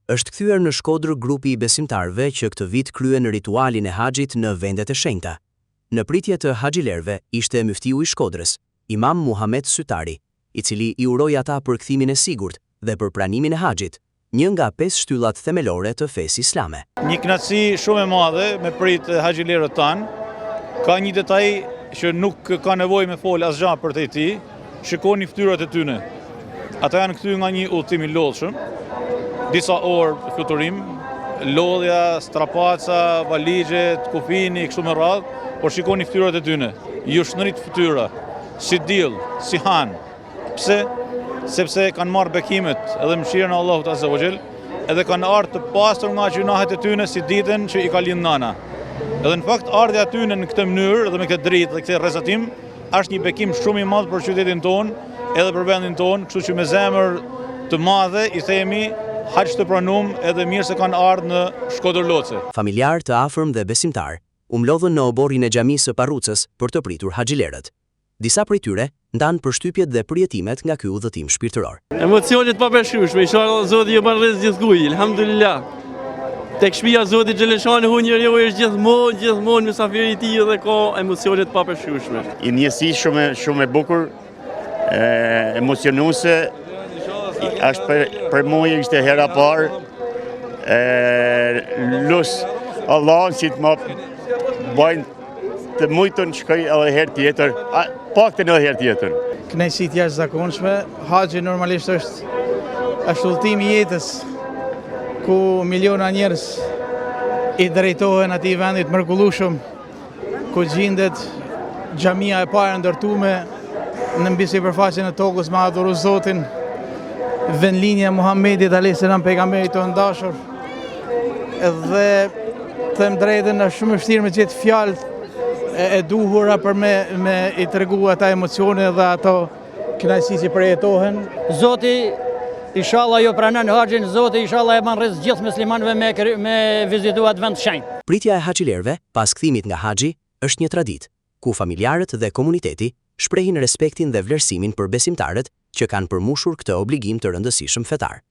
Është kthyer në Shkodër grupi I besimtarëve që këtë vit kryen ritualin e haxhit në vendet e shenjta. Në pritje të haxhilerëve ishte muftiu I Shkodrës, Imam Muhamet Sytari, I cili I uroi ata për kthimin e sigurt dhe për pranimin e haxhit, një nga 5 shtyllat themelore të fesë islame. Një kënaqësi shumë e madhe me prit haxhilerët tanë. Ka një detaj që nuk ka nevojë me fol asgjë për të shikoni fytyrat e tyre. Ata janë kthyer nga një udhtim I lodhshëm, disa orë fluturim, lodhja, strapaca, valigjet, kufini, kështu me radhë, por shikoni fytyrat e tyre. Ju shënrit fytyra, si diell, si han. Pse? Sepse kanë marrë bekimet edhe mëshirën e Allahut Azza wa Jall, edhe kanë ardhur të pastër nga gjunahet e tyre si ditën që I ka lindë nana. Edhe në fakt ardha e tyre në këtë mënyrë dhe me këtë dritë dhe këtë rrezatim është një bekim shumë I madh për qytetin tonë edhe për vendin tonë, kështu që me zemër të madhe I themi haxh të pranum edhe mirë se kanë ardhur në Shkodër Loce. Familjar të afërm dhe besimtar u mlodhën në oborrin e xhamisë së Parrucës për të pritur haxhilerët. Disa prej tyre ndanë përshtypjet dhe përjetimet nga ky udhëtim shpirtëror. Emocionet papërshkrueshme, inshallah Zoti ju bën rrezik gjithkujt. Alhamdulillah. Tek shtëpia Zotit Xheleshani hu njeriu është gjithmonë mysafir I tij dhe ka emocione të papërshkrueshme. I njësi shumë e bukur, emocionuese. Është për mua ishte hera parë. Lus Allah si të më bajnë të mujtën shkoj edhe herë tjetër, paktën edhe herë tjetër. Kënaqësi të jashtëzakonshme, haxhi normalisht është udhëtimi I jetës, ku miliona njerëz I drejtohen atij vendit mrekullueshëm, ku gjendet xhamia e parë ndërtuar në mbi sipërfaqen e tokës me adhuru Zotin, vendlinja e Muhamedit alayhis salam pejgamberit tonë dashur. Edhe them drejtën është shumë vështirë me gjetë fjalë e duhura për me I tregu ata emocione dhe ato kënaqësi që përjetohen. Zoti inshallah jo pranon haxhin, Zoti inshallah e bën rrezik gjithë muslimanëve me vizitu atë vend të shenjtë. Pritja e haxhilerëve pas kthimit nga haxhi është një traditë, ku familjarët dhe komuniteti shprehin respektin dhe vlerësimin për besimtarët që kanë përmushur këtë obligim të rëndësishëm fetar.